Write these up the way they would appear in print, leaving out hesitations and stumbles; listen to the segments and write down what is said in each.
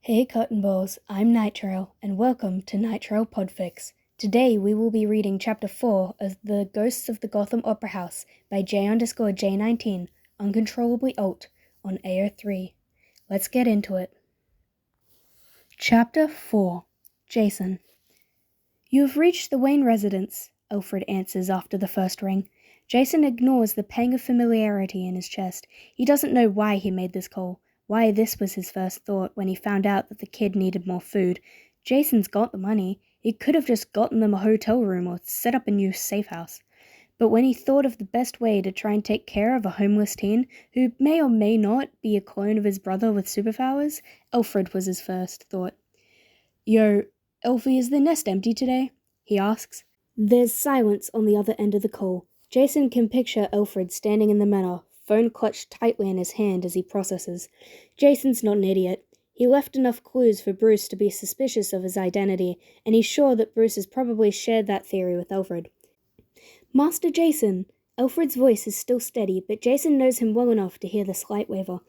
Hey Cotton Balls, I'm Nitro, and welcome to Nitro Podfic. Today we will be reading Chapter 4 of The Ghosts of the Gotham Opera House by J_J19, Uncontrollably Alt, on AO3. Let's get into it. Chapter 4. Jason. You have reached the Wayne residence, Alfred answers after the first ring. Jason ignores the pang of familiarity in his chest. He doesn't know why he made this call. Why this was his first thought when he found out that the kid needed more food. Jason's got the money. He could have just gotten them a hotel room or set up a new safe house. But when he thought of the best way to try and take care of a homeless teen who may or may not be a clone of his brother with superpowers, Alfred was his first thought. Yo, Elfie, is the nest empty today? He asks. There's silence on the other end of the call. Jason can picture Alfred standing in the Manor, phone clutched tightly in his hand as he processes. Jason's not an idiot. He left enough clues for Bruce to be suspicious of his identity, and he's sure that Bruce has probably shared that theory with Alfred. Master Jason! Alfred's voice is still steady, but Jason knows him well enough to hear the slight waver.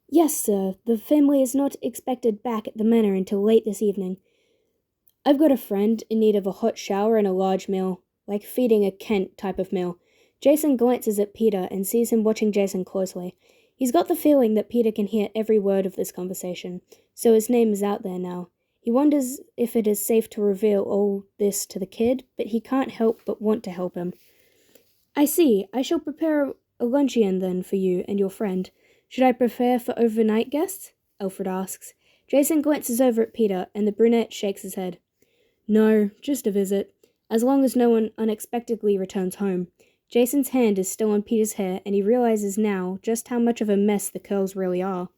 Yes, sir. The family is not expected back at the Manor until late this evening. I've got a friend in need of a hot shower and a large meal, like feeding a Kent type of meal. Jason glances at Peter and sees him watching Jason closely. He's got the feeling that Peter can hear every word of this conversation, so his name is out there now. He wonders if it is safe to reveal all this to the kid, but he can't help but want to help him. I see. I shall prepare a luncheon then for you and your friend. Should I prepare for overnight guests? Alfred asks. Jason glances over at Peter, and the brunette shakes his head. No, just a visit, as long as no one unexpectedly returns home. Jason's hand is still on Peter's hair, and he realizes now just how much of a mess the curls really are.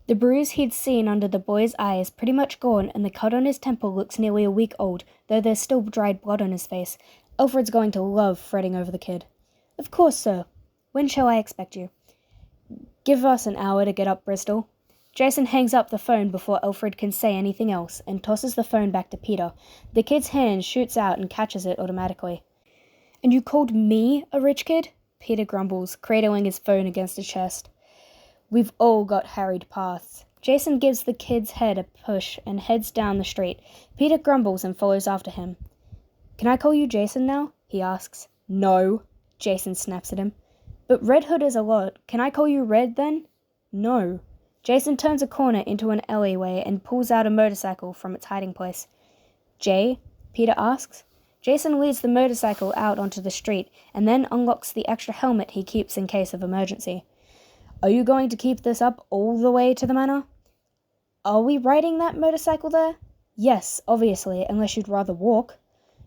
The bruise he'd seen under the boy's eye is pretty much gone, and the cut on his temple looks nearly a week old, though there's still dried blood on his face. Alfred's going to love fretting over the kid. Of course, sir. When shall I expect you? Give us an hour to get up, Bristol. Jason hangs up the phone before Alfred can say anything else, and tosses the phone back to Peter. The kid's hand shoots out and catches it automatically. And you called me a rich kid? Peter grumbles, cradling his phone against his chest. We've all got harried paths. Jason gives the kid's head a push and heads down the street. Peter grumbles and follows after him. Can I call you Jason now? He asks. No. Jason snaps at him. But Red Hood is a lot. Can I call you Red then? No. Jason turns a corner into an alleyway and pulls out a motorcycle from its hiding place. Jay? Peter asks. Jason leads the motorcycle out onto the street and then unlocks the extra helmet he keeps in case of emergency. Are you going to keep this up all the way to the Manor? Are we riding that motorcycle there? Yes, obviously, unless you'd rather walk.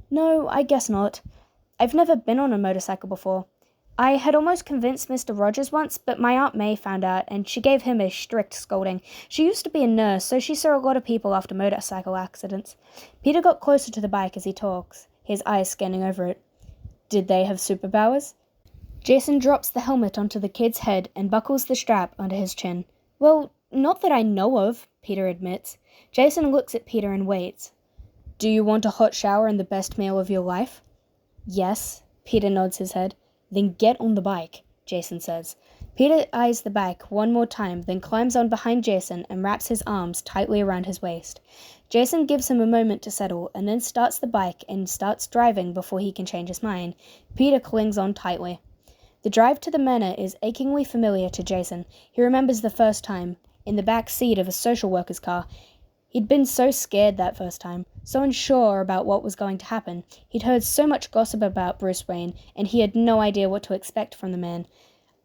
No, I guess not. I've never been on a motorcycle before. I had almost convinced Mr. Rogers once, but my Aunt May found out, and she gave him a strict scolding. She used to be a nurse, so she saw a lot of people after motorcycle accidents. Peter got closer to the bike as he talks, his eyes scanning over it. Did they have superpowers? Jason drops the helmet onto the kid's head and buckles the strap under his chin. Well, not that I know of, Peter admits. Jason looks at Peter and waits. Do you want a hot shower and the best meal of your life? Yes, Peter nods his head. Then get on the bike, Jason says. Peter eyes the bike one more time, then climbs on behind Jason and wraps his arms tightly around his waist. Jason gives him a moment to settle, and then starts the bike and starts driving before he can change his mind. Peter clings on tightly. The drive to the Manor is achingly familiar to Jason. He remembers the first time, in the back seat of a social worker's car. He'd been so scared that first time, so unsure about what was going to happen. He'd heard so much gossip about Bruce Wayne, and he had no idea what to expect from the man.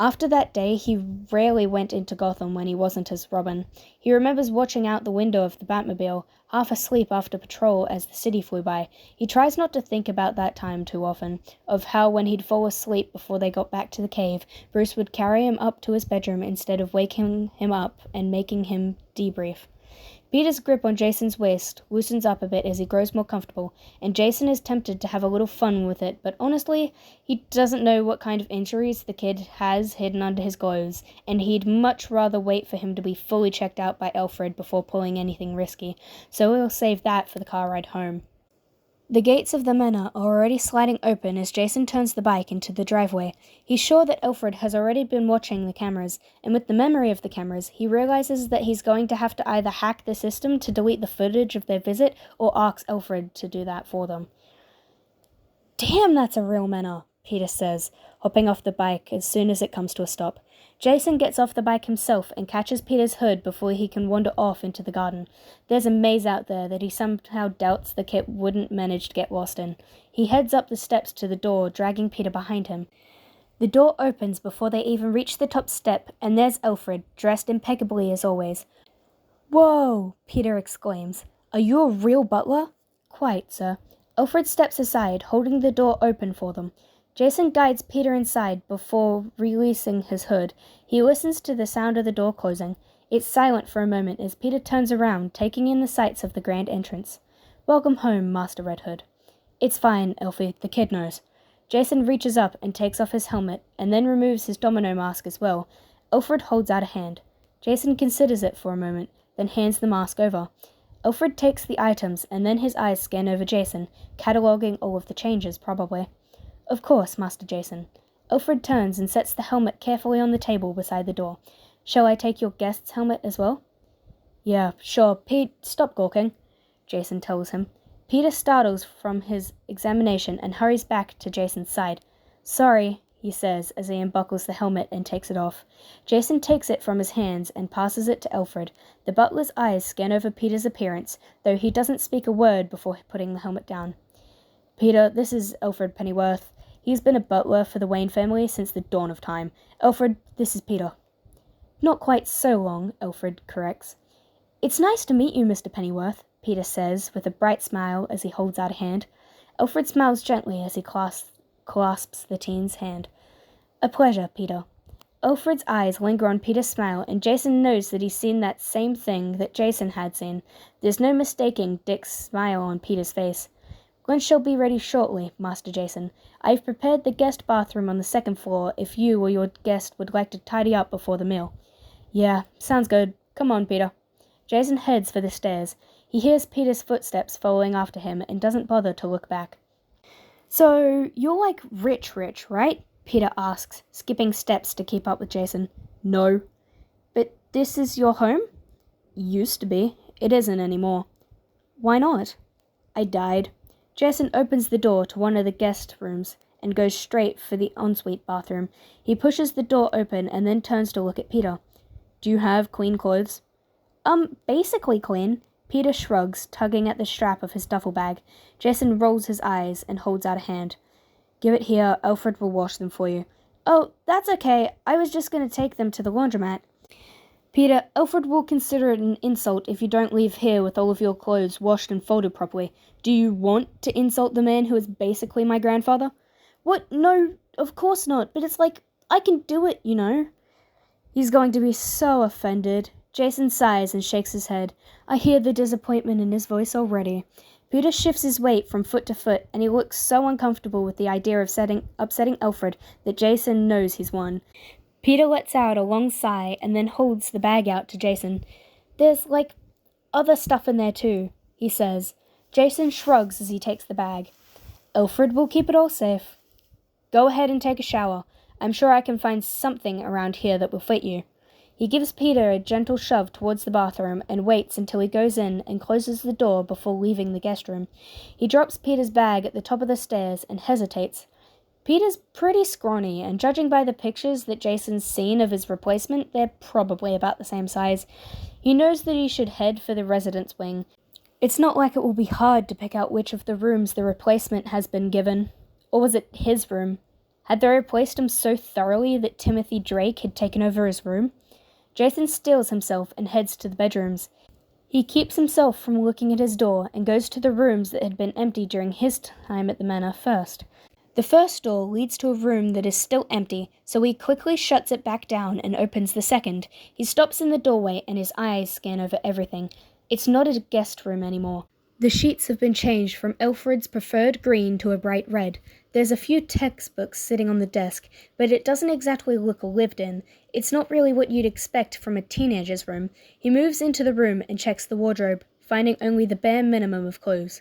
After that day, he rarely went into Gotham when he wasn't as Robin. He remembers watching out the window of the Batmobile, half asleep after patrol as the city flew by. He tries not to think about that time too often, of how when he'd fall asleep before they got back to the cave, Bruce would carry him up to his bedroom instead of waking him up and making him debrief. Peter's grip on Jason's waist loosens up a bit as he grows more comfortable, and Jason is tempted to have a little fun with it, but honestly, he doesn't know what kind of injuries the kid has hidden under his clothes, and he'd much rather wait for him to be fully checked out by Alfred before pulling anything risky, so he'll save that for the car ride home. The gates of the manor are already sliding open as Jason turns the bike into the driveway. He's sure that Alfred has already been watching the cameras, and with the memory of the cameras, he realizes that he's going to have to either hack the system to delete the footage of their visit or ask Alfred to do that for them. "Damn, that's a real manor," Peter says, hopping off the bike as soon as it comes to a stop. Jason gets off the bike himself and catches Peter's hood before he can wander off into the garden. There's a maze out there that he somehow doubts the kid wouldn't manage to get lost in. He heads up the steps to the door, dragging Peter behind him. The door opens before they even reach the top step, and there's Alfred, dressed impeccably as always. "Whoa!" Peter exclaims. "Are you a real butler?" "Quite, sir." Alfred steps aside, holding the door open for them. Jason guides Peter inside before releasing his hood. He listens to the sound of the door closing. It's silent for a moment as Peter turns around, taking in the sights of the grand entrance. "Welcome home, Master Red Hood." "It's fine, Elfie, the kid knows." Jason reaches up and takes off his helmet, and then removes his domino mask as well. Alfred holds out a hand. Jason considers it for a moment, then hands the mask over. Alfred takes the items, and then his eyes scan over Jason, cataloguing all of the changes, probably. "Of course, Master Jason." Alfred turns and sets the helmet carefully on the table beside the door. "Shall I take your guest's helmet as well?" "Yeah, sure. Pete, stop gawking," Jason tells him. Peter startles from his examination and hurries back to Jason's side. "Sorry," he says as he unbuckles the helmet and takes it off. Jason takes it from his hands and passes it to Alfred. The butler's eyes scan over Peter's appearance, though he doesn't speak a word before putting the helmet down. "Peter, this is Alfred Pennyworth. He's been a butler for the Wayne family since the dawn of time. Alfred, this is Peter." "Not quite so long," Alfred corrects. "It's nice to meet you, Mr. Pennyworth," Peter says with a bright smile as he holds out a hand. Alfred smiles gently as he clasps the teen's hand. "A pleasure, Peter." Alfred's eyes linger on Peter's smile, and Jason knows that he's seen that same thing that Jason had seen. There's no mistaking Dick's smile on Peter's face. "Lunch shall be ready shortly, Master Jason. I've prepared the guest bathroom on the second floor if you or your guest would like to tidy up before the meal." "Yeah, sounds good. Come on, Peter." Jason heads for the stairs. He hears Peter's footsteps following after him and doesn't bother to look back. "So, you're like rich, right?" Peter asks, skipping steps to keep up with Jason. "No." "But this is your home?" "Used to be. It isn't anymore." "Why not?" "I died." Jason opens the door to one of the guest rooms and goes straight for the ensuite bathroom. He pushes the door open and then turns to look at Peter. "Do you have clean clothes?" Basically clean." Peter shrugs, tugging at the strap of his duffel bag. Jason rolls his eyes and holds out a hand. "Give it here. Alfred will wash them for you." "Oh, that's okay. I was just going to take them to the laundromat." "Peter, Alfred will consider it an insult if you don't leave here with all of your clothes washed and folded properly. Do you want to insult the man who is basically my grandfather?" "What? No, of course not, but it's like, I can do it, you know." "He's going to be so offended." Jason sighs and shakes his head. I hear the disappointment in his voice already. Peter shifts his weight from foot to foot, and he looks so uncomfortable with the idea of upsetting Alfred that Jason knows he's won. Peter lets out a long sigh and then holds the bag out to Jason. "There's, like, other stuff in there too," he says. Jason shrugs as he takes the bag. "Alfred will keep it all safe." "Go ahead and take a shower. I'm sure I can find something around here that will fit you." He gives Peter a gentle shove towards the bathroom and waits until he goes in and closes the door before leaving the guest room. He drops Peter's bag at the top of the stairs and hesitates. Peter's pretty scrawny, and judging by the pictures that Jason's seen of his replacement, they're probably about the same size. He knows that he should head for the residence wing. It's not like it will be hard to pick out which of the rooms the replacement has been given. Or was it his room? Had they replaced him so thoroughly that Timothy Drake had taken over his room? Jason steels himself and heads to the bedrooms. He keeps himself from looking at his door and goes to the rooms that had been empty during his time at the manor first. The first door leads to a room that is still empty, so he quickly shuts it back down and opens the second. He stops in the doorway and his eyes scan over everything. It's not a guest room anymore. The sheets have been changed from Alfred's preferred green to a bright red. There's a few textbooks sitting on the desk, but it doesn't exactly look lived in. It's not really what you'd expect from a teenager's room. He moves into the room and checks the wardrobe, finding only the bare minimum of clothes.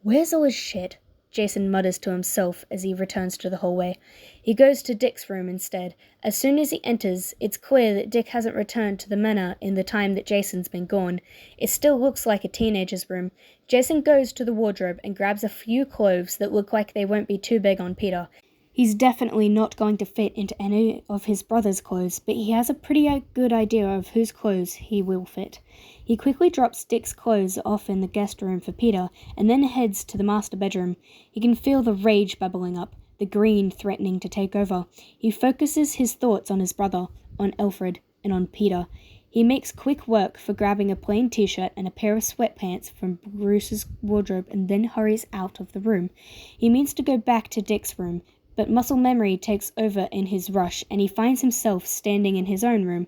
Where's all his shit? Jason mutters to himself as he returns to the hallway. He goes to Dick's room instead. As soon as he enters, it's clear that Dick hasn't returned to the manor in the time that Jason's been gone. It still looks like a teenager's room. Jason goes to the wardrobe and grabs a few clothes that look like they won't be too big on Peter. He's definitely not going to fit into any of his brother's clothes, but he has a pretty good idea of whose clothes he will fit. He quickly drops Dick's clothes off in the guest room for Peter, and then heads to the master bedroom. He can feel the rage bubbling up, the green threatening to take over. He focuses his thoughts on his brother, on Alfred, and on Peter. He makes quick work for grabbing a plain t-shirt and a pair of sweatpants from Bruce's wardrobe and then hurries out of the room. He means to go back to Dick's room, but muscle memory takes over in his rush, and he finds himself standing in his own room.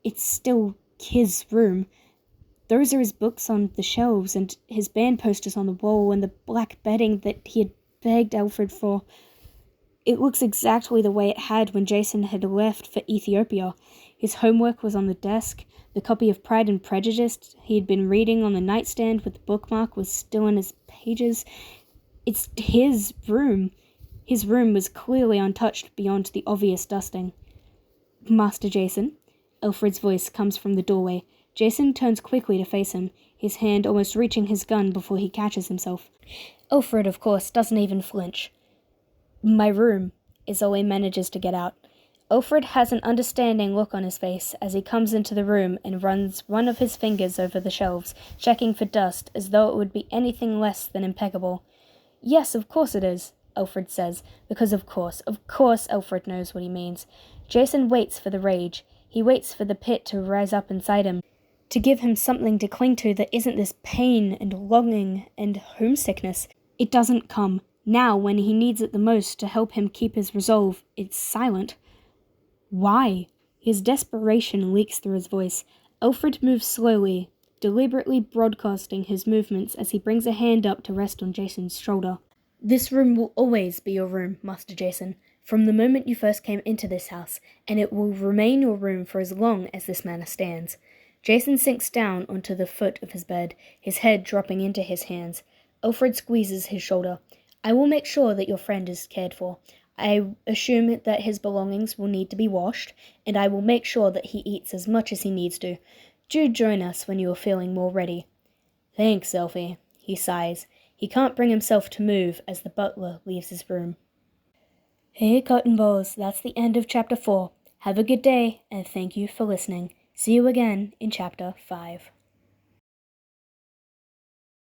It's still his room. Those are his books on the shelves, and his band posters on the wall, and the black bedding that he had begged Alfred for. It looks exactly the way it had when Jason had left for Ethiopia. His homework was on the desk. The copy of Pride and Prejudice he had been reading on the nightstand with the bookmark was still in his pages. It's his room. His room was clearly untouched beyond the obvious dusting. "Master Jason?" Alfred's voice comes from the doorway. Jason turns quickly to face him, his hand almost reaching his gun before he catches himself. Alfred, of course, doesn't even flinch. "My room," is all he manages to get out. Alfred has an understanding look on his face as he comes into the room and runs one of his fingers over the shelves, checking for dust as though it would be anything less than impeccable. "Yes, of course it is," Alfred says, because of course Alfred knows what he means. Jason waits for the rage. He waits for the pit to rise up inside him, to give him something to cling to that isn't this pain and longing and homesickness. It doesn't come. Now, when he needs it the most to help him keep his resolve, it's silent. Why? His desperation leaks through his voice. Alfred moves slowly, deliberately broadcasting his movements as he brings a hand up to rest on Jason's shoulder. "This room will always be your room, Master Jason, from the moment you first came into this house, and it will remain your room for as long as this manor stands." Jason sinks down onto the foot of his bed, his head dropping into his hands. Alfred squeezes his shoulder. "I will make sure that your friend is cared for. I assume that his belongings will need to be washed, and I will make sure that he eats as much as he needs to. Do join us when you are feeling more ready." "Thanks, Elfie," he sighs. He can't bring himself to move as the butler leaves his room. Hey, Cotton Balls, that's the end of Chapter 4. Have a good day, and thank you for listening. See you again in Chapter 5.